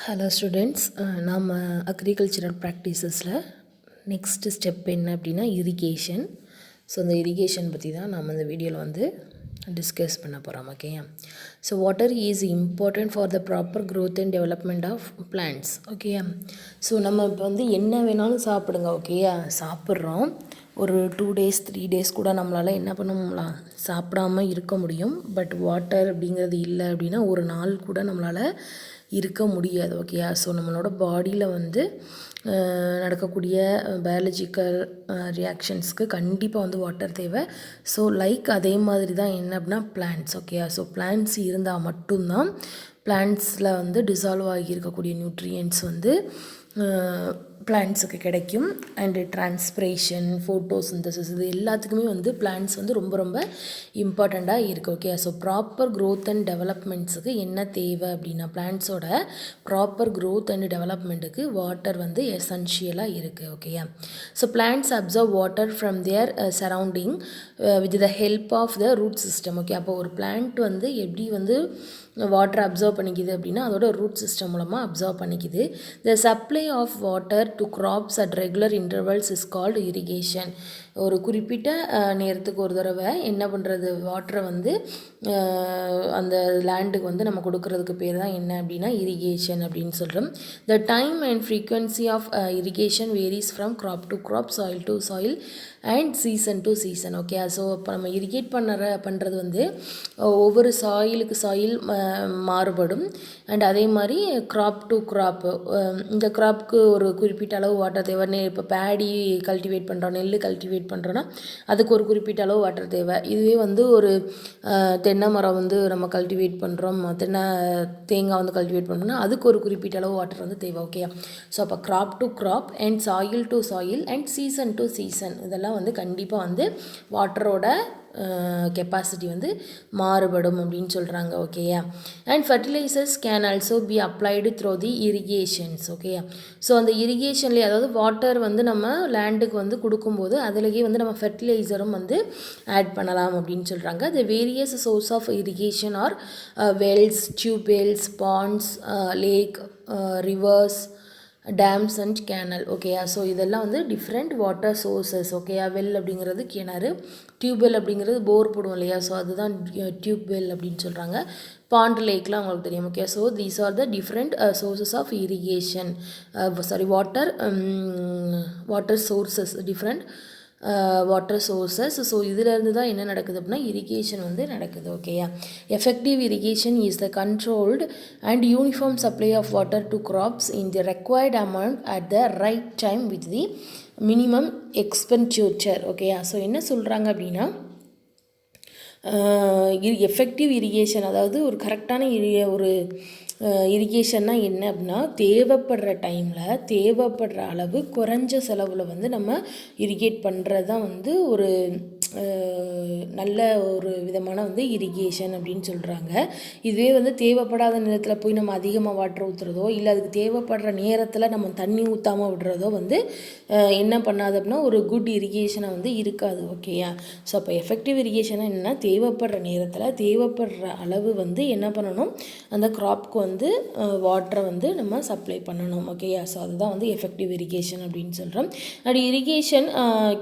Hello students, நம்ம agricultural ப்ராக்டிசஸில் next step என்ன அப்படின்னா இரிகேஷன். ஸோ இந்த இரிகேஷன் பற்றி தான் நம்ம இந்த வீடியோவில் வந்து டிஸ்கஸ் பண்ண போகிறோம். Okay, so water is important for the proper growth and development of plants. Okay, so நம்ம இப்போ வந்து என்ன வேணாலும் சாப்பிடுங்க. ஓகேயா, சாப்பிட்றோம் ஒரு 2 days 3 days கூட நம்மளால் என்ன பண்ணலாம், சாப்பிடாமல் இருக்க முடியும். பட் வாட்டர் அப்படிங்கிறது இல்லை அப்படின்னா ஒரு நாள் கூட நம்மளால் இருக்க முடியாது. ஓகேயா, ஸோ நம்மளோட பாடியில் வந்து நடக்கக்கூடிய பயாலஜிக்கல் ரியாக்ஷன்ஸ்க்கு கண்டிப்பாக வந்து வாட்டர் தேவை. ஸோ லைக் அதே மாதிரி தான் என்ன அப்படின்னா பிளான்ட்ஸ். ஓகேயா, ஸோ பிளான்ட்ஸ் இருந்தால் மட்டும்தான் பிளான்ட்ஸில் வந்து டிசால்வ் ஆகி இருக்கக்கூடிய நியூட்ரியன்ட்ஸ் வந்து பிளான்ட்ஸுக்கு கிடைக்கும். அண்டு டிரான்ஸ்பிரேஷன், ஃபோட்டோசிந்தசிஸ், இது எல்லாத்துக்குமே வந்து பிளான்ட்ஸ் வந்து ரொம்ப ரொம்ப இம்பார்ட்டண்ட்டாக இருக்குது. Okay, so proper growth and டெவலப்மெண்ட்ஸுக்கு என்ன தேவை அப்படின்னா பிளான்ட்ஸோட ப்ராப்பர் க்ரோத் அண்ட் டெவலப்மெண்ட்டுக்கு வாட்டர் வந்து எசென்ஷியலாக இருக்குது. ஓகேயா, so plants absorb water from their surrounding with the help of the root system. Okay, அப்போ ஒரு பிளான்ட் வந்து எப்படி வந்து வாட்டர் அப்சர்வ் பண்ணிக்குது அப்படின்னா அதோட ரூட் சிஸ்டம் மூலமாக அப்சர்வ் பண்ணிக்குது. The supply of water to crops at regular intervals is called irrigation. ஒரு குறிப்பிட்ட நேரத்துக்கு ஒரு தடவை என்ன பண்ணுறது, வாட்டரை வந்து அந்த லேண்டுக்கு வந்து நம்ம கொடுக்கறதுக்கு பேர் தான் என்ன அப்படின்னா இரிகேஷன் அப்படின்னு சொல்கிறோம். The time and frequency of irrigation varies from crop to crop, soil to soil and season to season. Okay, so இப்போ நம்ம இரிகேட் பண்ணுறது வந்து ஒவ்வொரு சாயிலுக்கு சாயில் மாறுபடும். அண்ட் அதே மாதிரி கிராப் டு கிராப்பு, இந்த கிராப்புக்கு ஒரு குறிப்பிட்ட அளவு வாட்டர் தேவை. இப்போ பேடி கல்டிவேட் பண்ணுறோம், நெல் கல்டிவேட் பண்ணுறோன்னா அதுக்கு ஒரு குறிப்பிட்ட அளவு வாட்டர் தேவை. இதுவே வந்து ஒரு தென்னை மரம் வந்து நம்ம கல்டிவேட் பண்ணுறோம், தேங்காய் வந்து கல்டிவேட் பண்ணுறோம்னா அதுக்கு ஒரு குறிப்பிட்ட அளவு வாட்டர் வந்து தேவை. ஓகே, ஸோ அப்போ crop to crop and soil to soil and season to season இதெல்லாம் வந்து கண்டிப்பாக வந்து வாட்டரோட கெப்பாசிட்டி வந்து மாறுபடும் அப்படின்னு சொல்கிறாங்க. ஓகேயா, and fertilisers can also be applied through the irrigations. ஓகேயா, ஸோ அந்த இரிகேஷன்லேயே அதாவது வாட்டர் வந்து நம்ம லேண்டுக்கு வந்து கொடுக்கும்போது அதுலேயே வந்து நம்ம ஃபெர்டிலைசரும் வந்து ஆட் பண்ணலாம் அப்படின்னு சொல்கிறாங்க. The various source of irrigation are wells, tubewells, ponds, lake, rivers, dams and canal. ஓகேயா, ஸோ இதெல்லாம் வந்து டிஃப்ரெண்ட் வாட்டர் சோர்சஸ். ஓகேயா, வெல் அப்படிங்கிறது கிணறு, டியூப்வெல் அப்படிங்கிறது போர் போடுவோம் இல்லையா, ஸோ அதுதான் டியூப்வெல் அப்படின்னு சொல்கிறாங்க. பாண்ட், லேக்லாம் உங்களுக்கு தெரியும். Okay, so these are the different sources of irrigation, water sources, different water sources. So இதிலேருந்து தான் என்ன நடக்குது அப்படின்னா இரிகேஷன் வந்து நடக்குது. ஓகேயா, effective irrigation is the controlled and uniform supply of water to crops in the required amount at the right time with the minimum expenditure. ஓகேயா, so என்ன சொல்கிறாங்க அப்படின்னா எஃபெக்டிவ் இரிகேஷன் அதாவது ஒரு கரெக்டான ஒரு இரிகேஷன்னா என்ன அப்படின்னா தேவைப்படுற டைமில் தேவைப்படுற அளவு குறைஞ்ச செலவில் வந்து நம்ம இரிகேட் பண்ணுறது தான் வந்து ஒரு நல்ல ஒரு விதமான வந்து இரிகேஷன் அப்படின்னு சொல்கிறாங்க. இதுவே வந்து தேவைப்படாத நேரத்தில் போய் நம்ம அதிகமாக வாட்டர் ஊற்றுறதோ இல்லை அதுக்கு தேவைப்படுற நேரத்தில் நம்ம தண்ணி ஊற்றாமல் விடுறதோ வந்து என்ன பண்ணாது அப்படின்னா ஒரு குட் இரிகேஷனை வந்து இருக்காது. ஓகேயா, ஸோ அப்போ எஃபெக்டிவ் இரிகேஷனாக என்னென்னா தேவைப்படுற நேரத்தில் தேவைப்படுற அளவு வந்து என்ன பண்ணணும், அந்த கிராப்க்கு வந்து வாட்டரை வந்து நம்ம சப்ளை பண்ணணும். ஓகேயா, ஸோ அதுதான் வந்து எஃபெக்டிவ் இரிகேஷன் அப்படின்னு சொல்கிறோம். And irrigation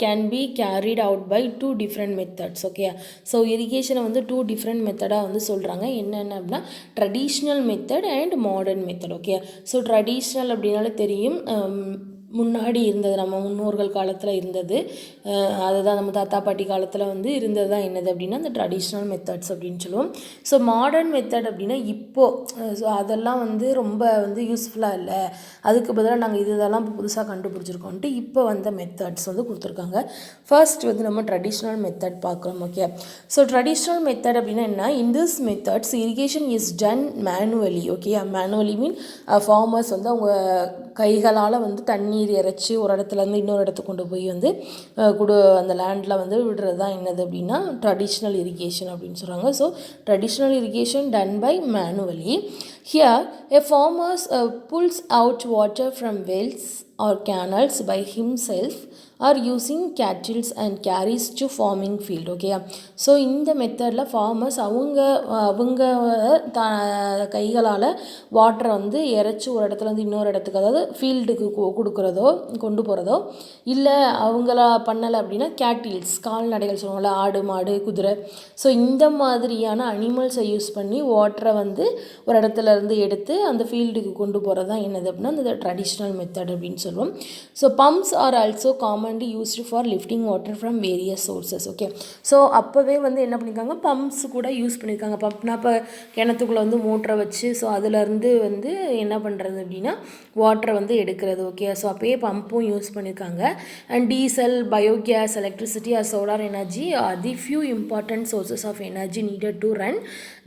can be carried out by 2 different methods. Okay, so இரிகேஷனை வந்து 2 different மெத்தடாக வந்து சொல்கிறாங்க. என்னென்ன அப்படின்னா traditional method and modern method. Okay, so traditional அப்படின்னாலே தெரியும், முன்னாடி இருந்தது, நம்ம முன்னோர்கள் காலத்தில் இருந்தது, அதுதான் நம்ம தாத்தா பாட்டி காலத்தில் வந்து இருந்தது தான் என்னது அப்படின்னா அந்த ட்ரெடிஷ்னல் மெத்தட்ஸ் அப்படின்னு சொல்லுவோம். ஸோ மாடர்ன் மெத்தட் அப்படின்னா இப்போது ஸோ அதெல்லாம் வந்து ரொம்ப வந்து யூஸ்ஃபுல்லாக இல்லை, அதுக்கு பதிலாக நாங்கள் இதெல்லாம் புதுசாக கண்டுபிடிச்சிருக்கோன்ட்டு இப்போ வந்த மெத்தட்ஸ் வந்து கொடுத்துருக்காங்க. ஃபர்ஸ்ட் வந்து நம்ம ட்ரெடிஷ்னல் மெத்தட் பார்க்குறோம். ஓகே, ஸோ ட்ரெடிஷ்னல் மெத்தட் அப்படின்னா என்ன, in this methods irrigation is done manually. Okay, manually mean farmers வந்து அவங்க கைகளால் வந்து தண்ணீர் இறைச்சி ஒரு இடத்துலேருந்து இன்னொரு இடத்துக்கு கொண்டு போய் வந்து அந்த லேண்டில் வந்து விடுறது தான் என்னது அப்படின்னா ட்ரெடிஷ்னல் இரிகேஷன் அப்படின்னு சொல்கிறாங்க. So traditional irrigation done by manually. Here a farmers pulls out water from wells or canals by himself or using cattles and carries to farming field. ஓகேயா. ஸோ இந்த மெத்தடில் ஃபார்மர்ஸ் அவங்க கைகளால் வாட்டரை வந்து இறைச்சி ஒரு இடத்துல இருந்து இன்னொரு இடத்துக்கு, அதாவது ஃபீல்டுக்கு கொடுக்குறதோ கொண்டு போகிறதோ, இல்லை அவங்கள பண்ணலை அப்படின்னா கேட்டில்ஸ், கால்நடைகள் சொல்லுவாங்கள்ல, ஆடு மாடு குதிரை, ஸோ இந்த மாதிரியான அனிமல்ஸை யூஸ் பண்ணி வாட்டரை வந்து ஒரு இடத்துல இருந்து எடுத்து அந்த ஃபீல்டுக்கு கொண்டு போகிறது தான் என்னது அப்படின்னா இந்த ட்ரெடிஷ்னல் மெத்தட் அப்படின்னு சொல்லுவோம். So pumps are also commonly used for lifting water from various sources. Okay. So அப்போவே வந்து என்ன பண்ணியிருக்காங்க, பம்ப்ஸ் கூட யூஸ் பண்ணியிருக்காங்க. பம்ப்னா இப்போ கிணத்துக்குள்ளே வந்து மோட்டரை வச்சு ஸோ அதிலேருந்து வந்து என்ன பண்ணுறது அப்படின்னா வாட்டரை வந்து எடுக்கிறது. ஓகே. ஸோ அப்போயே பம்பும் யூஸ் பண்ணியிருக்காங்க. And diesel, biogas, electricity or solar energy are the few important sources of energy needed to run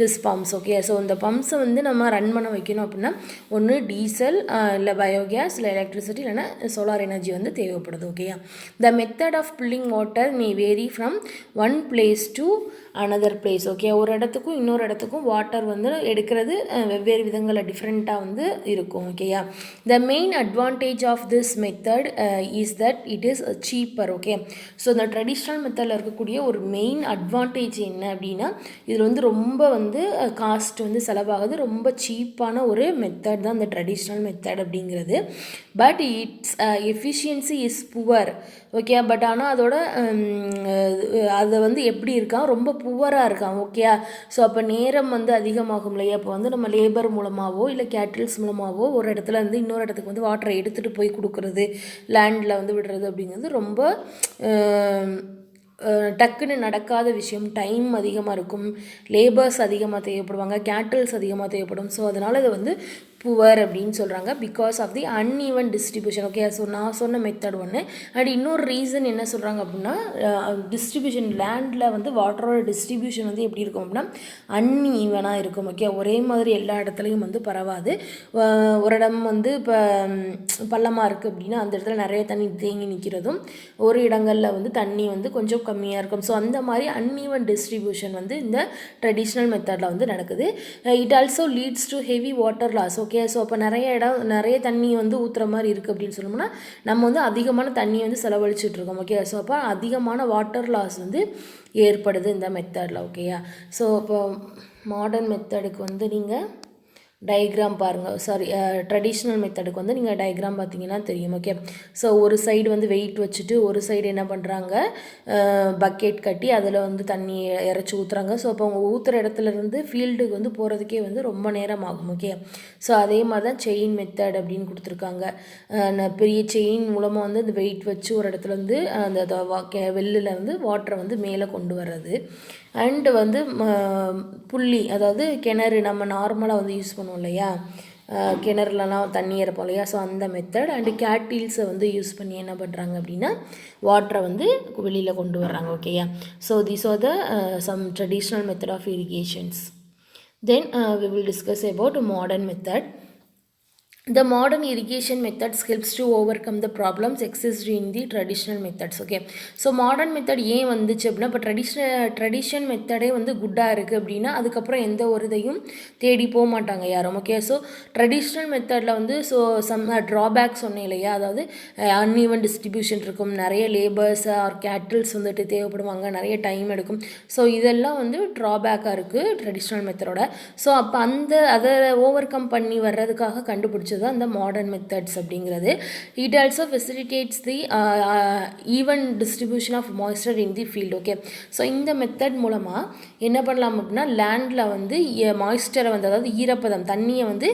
this pumps. Okay. So இந்த பம்ப்ஸை வந்து நம்ம ரன் பண்ண வைக்கணும் அப்படின்னா ஒன்று டீசல், இல்லை பயோகேஸ், இல்லை எலக்ட்ரிசிட்டி, இல்லைன்னா சோலார் எனர்ஜி வந்து தேவைப்படுது. ஓகேயா. The method of pulling water may vary from one place to another place. Okay. ஒரு இடத்துக்கும் இன்னொரு இடத்துக்கும் வாட்டர் வந்து எடுக்கிறது வெவ்வேறு விதங்களில் டிஃப்ரெண்ட்டாக வந்து இருக்கும். ஓகேயா. The main advantage of this method is that it is cheaper. Okay. So இந்த ட்ரெடிஷ்னல் மெத்தடில் இருக்கக்கூடிய ஒரு மெயின் அட்வான்டேஜ் என்ன அப்படின்னா இதில் வந்து ரொம்ப வந்து காஸ்ட் வந்து செலவாகுது, ரொம்ப சீப்பான ஒரு மெத்தட் தான் இந்த ட்ரெடிஷ்னல் மெத்தட் அப்படிங்கிறது. But it's efficiency is poor. Okay. But ஆனால் அதோட அதை வந்து எப்படி இருக்கான், ரொம்ப புவராக இருக்கான். ஓகே. ஸோ அப்போ நேரம் வந்து அதிகமாகும் இல்லையா. அப்போ வந்து நம்ம லேபர் மூலமாகவோ இல்லை கேட்டில்ஸ் மூலமாகவோ ஒரு இடத்துல இருந்து இன்னொரு இடத்துக்கு வந்து வாட்டரை எடுத்துகிட்டு போய் கொடுக்குறது, லேண்டில் வந்து விடுறது அப்படிங்கிறது ரொம்ப டக்குன்னு நடக்காத விஷயம். டைம் அதிகமாக இருக்கும், லேபர்ஸ் அதிகமாக தேவைப்படுவாங்க, கேட்டில்ஸ் அதிகமாக தேவைப்படும். ஸோ அதனால் இதை வந்து புவர் அப்படின்னு சொல்கிறாங்க because of the uneven distribution. Okay. So நான் சொன்ன மெத்தட் ஒன்று. அண்ட் இன்னொரு ரீசன் என்ன சொல்கிறாங்க அப்படின்னா டிஸ்ட்ரிபியூஷன், லேண்டில் வந்து வாட்டரோட டிஸ்ட்ரிபியூஷன் வந்து எப்படி இருக்கும் அப்படின்னா அன்ஈவனாக இருக்கும். ஓகே. ஒரே மாதிரி எல்லா இடத்துலையும் வந்து பரவாது. ஒரு இடம் வந்து இப்போ பள்ளமாக இருக்குது அப்படின்னா அந்த இடத்துல நிறைய தண்ணி தேங்கி நிற்கிறதும், ஒரு இடங்களில் வந்து தண்ணி வந்து கொஞ்சம் கம்மியாக இருக்கும். ஸோ அந்த மாதிரி அன்ஈவன் டிஸ்ட்ரிபியூஷன் வந்து இந்த ட்ரெடிஷ்னல் மெத்தடில் வந்து நடக்குது. It also leads to heavy water loss. Okay. So அப்போ நிறைய தண்ணி வந்து ஊற்றுற மாதிரி இருக்குது அப்படின்னு சொல்லணும்னா நம்ம வந்து அதிகமான தண்ணியை வந்து செலவழிச்சிட்ருக்கோம். ஓகே. ஸோ அப்போ அதிகமான வாட்டர் லாஸ் வந்து ஏற்படுது இந்த மெத்தடில். ஓகேயா. ஸோ இப்போ மாடர்ன் மெத்தடுக்கு வந்து நீங்கள் டயக்ராம் பாருங்கள். ட்ரெடிஷ்னல் மெத்தடுக்கு வந்து நீங்கள் டயக்ராம் பார்த்தீங்கன்னா தெரியும். ஓகே. ஸோ ஒரு சைடு வந்து வெயிட் வச்சுட்டு ஒரு சைடு என்ன பண்ணுறாங்க, பக்கெட் கட்டி அதில் வந்து தண்ணி இறச்சி ஊற்றுறாங்க. ஸோ அப்போ அவங்க ஊற்றுற இடத்துலேருந்து ஃபீல்டுக்கு வந்து போகிறதுக்கே வந்து ரொம்ப நேரம் ஆகும். ஓகே. ஸோ அதே மாதிரி தான் செயின் மெத்தட் அப்படின்னு கொடுத்துருக்காங்க. பெரிய செயின் மூலமாக வந்து அந்த வெயிட் வச்சு ஒரு இடத்துல வந்து அந்த வெளிலேருந்து வாட்டரை வந்து மேலே கொண்டு வர்றது. அண்டு வந்து புள்ளி, அதாவது கிணறு நம்ம நார்மலாக வந்து யூஸ் பண்ணுவோம் இல்லையா, கிணறுலலாம் தண்ணி இறப்போம் இல்லையா. ஸோ அந்த மெத்தட். அண்டு கேட்டில்ஸை வந்து யூஸ் பண்ணி என்ன பண்ணுறாங்க அப்படின்னா வாட்டரை வந்து வெளியில் கொண்டு வர்றாங்க. ஓகேயா. So these are the some traditional method of irrigations. Then we will discuss about modern method. The modern irrigation methods helps to overcome the problems exist in the traditional methods. Okay. So modern method ஏன் வந்துச்சு அப்படின்னா இப்போ tradition மெத்தடே வந்து குட்டாக இருக்குது அப்படின்னா அதுக்கப்புறம் எந்த ஒரு இதையும் தேடி போக மாட்டாங்க யாரும். ஓகே. ஸோ ட்ரெடிஷ்னல் மெத்தடில் வந்து ஸோ சம் ட்ராபேக் சொன்னேன் இல்லையா, அதாவது அன்ஈவன் டிஸ்ட்ரிபியூஷன் இருக்கும், நிறைய லேபர்ஸ் ஆர் கேட்டில்ஸ் வந்துட்டு தேவைப்படுவாங்க, நிறைய டைம் எடுக்கும். ஸோ இதெல்லாம் வந்து ட்ராபேக்காக இருக்குது ட்ரெடிஷ்னல் மெத்தடோட. ஸோ அப்போ அதை ஓவர் கம் பண்ணி வர்றதுக்காக கண்டுபிடிச்சி தான் இந்த மாடர்ன் மெத்தட்ஸ் அப்படிங்கிறது. It also facilitates the even distribution of moisture in the field. Okay. So இந்த மெத்தட் மூலமாக என்ன பண்ணலாம் அப்படின்னா லேண்டில் வந்து மாய்ஸ்சரை வந்து, அதாவது ஈரப்பதம், தண்ணியை வந்து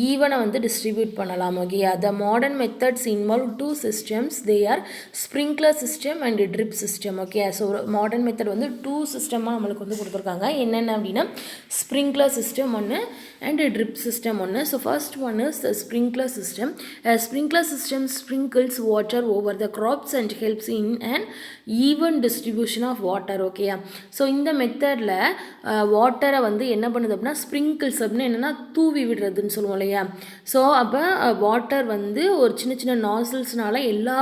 ஈவனாக வந்து டிஸ்ட்ரிபியூட் பண்ணலாம். Okay. The modern methods involve two systems. They are sprinkler system and drip system. Okay. So modern method வந்து டூ சிஸ்டமாக நம்மளுக்கு வந்து கொடுத்துருக்காங்க. என்னென்ன அப்படின்னா ஸ்ப்ரிங்க்லர் சிஸ்டம் ஒன்று அண்ட் ட்ரிப் சிஸ்டம் ஒன்று. So first one is sprinkler system. A sprinkler system sprinkles water over the crops and helps in an even distribution of water. Okay. So இந்த மெத்தடில் வாட்டரை வந்து என்ன பண்ணுது அப்படின்னா ஸ்ப்ரிங்கிள்ஸ் அப்படின்னு என்னென்னா தூவி விடுறதுன்னு சொல்லுவோம் இல்லையா. ஸோ அப்போ வாட்டர் வந்து ஒரு சின்ன சின்ன நாசில்ஸ்னால எல்லா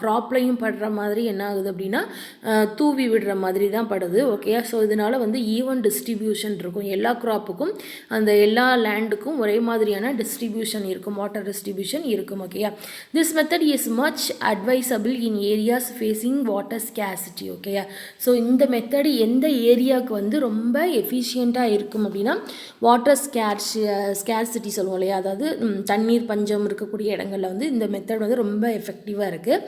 க்ராப்லையும் படுற மாதிரி என்ன ஆகுது அப்படின்னா தூவி விடுற மாதிரி தான் படுது. ஓகே. ஸோ இதனால் வந்து ஈவன் டிஸ்ட்ரிபியூஷன் இருக்கும், எல்லா க்ராப்புக்கும் அந்த எல்லா லேண்டுக்கும் ஒரே மாதிரியான டிஸ்ட்ரிபியூஷன் இருக்கும், வாட்டர் டிஸ்ட்ரிபியூஷன் இருக்கும். ஓகேயா, this method is much advisable in areas facing water ஸ்கேசிட்டி. ஓகேயா, ஸோ இந்த மெத்தடு எந்த ஏரியாவுக்கு வந்து ரொம்ப எஃபிஷியண்ட்டாக இருக்கும் அப்படின்னா வாட்டர் ஸ்கேர்சிட்டி சொல்லுவோம் இல்லையா, அதாவது தண்ணீர் பஞ்சம் இருக்கக்கூடிய இடங்களில் வந்து இந்த மெத்தட் வந்து ரொம்ப எஃபெக்டிவாக இருக்குது.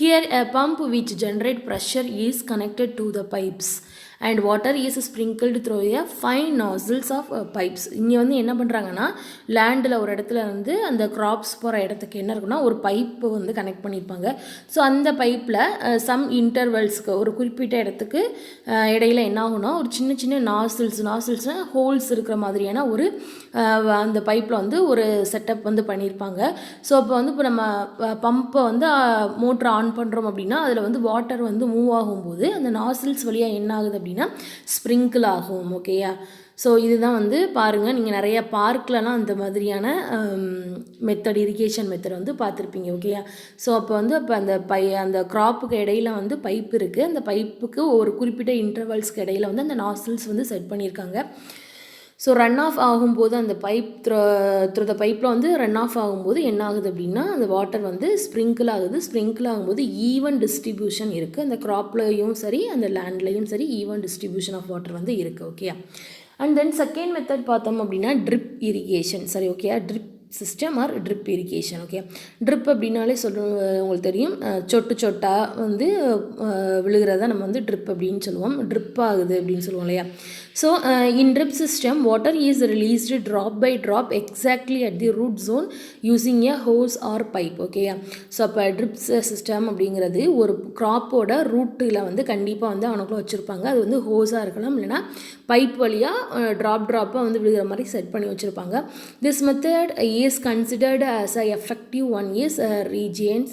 Here a pump which generate pressure is connected to the pipes and water is sprinkled through a fine nozzles of pipes. இங்கே வந்து என்ன பண்ணுறாங்கன்னா லேண்டில் ஒரு இடத்துல வந்து அந்த கிராப்ஸ் போகிற இடத்துக்கு என்ன இருக்குன்னா ஒரு பைப்பு வந்து கனெக்ட் பண்ணியிருப்பாங்க. ஸோ அந்த பைப்பில் சம் இன்டர்வல்ஸ்க்கு ஒரு குறிப்பிட்ட இடத்துக்கு இடையில என்ன ஆகும்னா ஒரு சின்ன சின்ன நாசில்ஸ்னால் ஹோல்ஸ் இருக்கிற மாதிரியான ஒரு அந்த பைப்பில் வந்து ஒரு செட்டப் வந்து பண்ணியிருப்பாங்க. ஸோ அப்போ வந்து இப்போ நம்ம பம்பை வந்து மோட்டர் ஆன் பண்ணுறோம் அப்படின்னா அதில் வந்து வாட்டர் வந்து மூவ் ஆகும்போது அந்த நாசில்ஸ் வழியாக என்ன ஆகுது அப்படின்னா ஸ்ப்ரிங்கிள் ஆகும். ஓகேயா, ஸோ இதுதான் வந்து பாருங்கள், நீங்கள் நிறைய பார்க்லலாம் அந்த மாதிரியான மெத்தட், இரிகேஷன் மெத்தட் வந்து பார்த்துருப்பீங்க. ஓகேயா, ஸோ அப்போ வந்து அப்போ அந்த க்ராப்புக்கு இடையில வந்து பைப் இருக்குது, அந்த பைப்புக்கு ஒரு குறிப்பிட்ட இன்டர்வல்ஸ்க்கு இடையில வந்து அந்த நாசில்ஸ் வந்து செட் பண்ணியிருக்காங்க. ஸோ ரன் ஆஃப் ஆகும்போது அந்த பைப் த்ரூ த பைப்பில் வந்து ரன் ஆஃப் ஆகும்போது என்ன ஆகுது அப்படின்னா அந்த வாட்டர் வந்து ஸ்ப்ரிங்கிள் ஆகும்போது ஈவன் டிஸ்ட்ரிபியூஷன் இருக்குது, அந்த க்ராப்லையும் சரி அந்த லேண்ட்லேயும் சரி ஈவன் டிஸ்ட்ரிபியூஷன் ஆஃப் வாட்டர் வந்து இருக்குது. Okay, and then second method பார்த்தோம் அப்படின்னா ட்ரிப் இரிகேஷன். சரி, okay, drip system or drip irrigation. Okay, drip அப்படின்னாலே உங்களுக்கு தெரியும், சொட்டு சொட்டாக வந்து விழுகிறதா நம்ம வந்து ட்ரிப் அப்படின்னு சொல்லுவோம், ட்ரிப் ஆகுது அப்படின்னு சொல்லுவோம் இல்லையா. So in drip system water is released drop by drop exactly at the root zone using a hose or pipe. ஓகேயா, ஸோ அப்போ ட்ரிப் சிஸ்டம் அப்படிங்கிறது ஒரு க்ராப்போட ரூட்டில் வந்து கண்டிப்பாக வந்து அவனுக்குள்ள வச்சுருப்பாங்க. அது வந்து ஹோஸாக இருக்கலாம், இல்லைனா பைப் வழியாக ட்ராப்பாக வந்து விழுகிற மாதிரி செட் பண்ணி வச்சுருப்பாங்க. This method is considered as a effective one is regions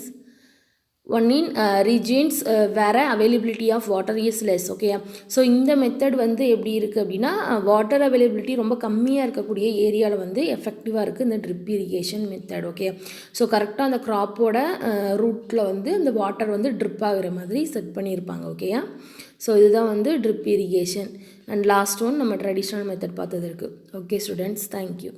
where availability of water is less. Okay, so இந்த மெத்தட் வந்து எப்படி இருக்குது அப்படின்னா வாட்டர் அவைலபிலிட்டி ரொம்ப கம்மியாக இருக்கக்கூடிய ஏரியாவில் வந்து எஃபெக்டிவாக இருக்குது இந்த drip irrigation method. Okay, so கரெக்டாக அந்த க்ராப்போட ரூட்டில் வந்து இந்த வாட்டர் வந்து ட்ரிப் ஆகிற மாதிரி செட் பண்ணியிருப்பாங்க. ஓகேயா, ஸோ இதுதான் வந்து drip irrigation. And last one நம்ம ட்ரெடிஷ்னல் மெத்தட் பார்த்தது இருக்குது. Okay students, thank you.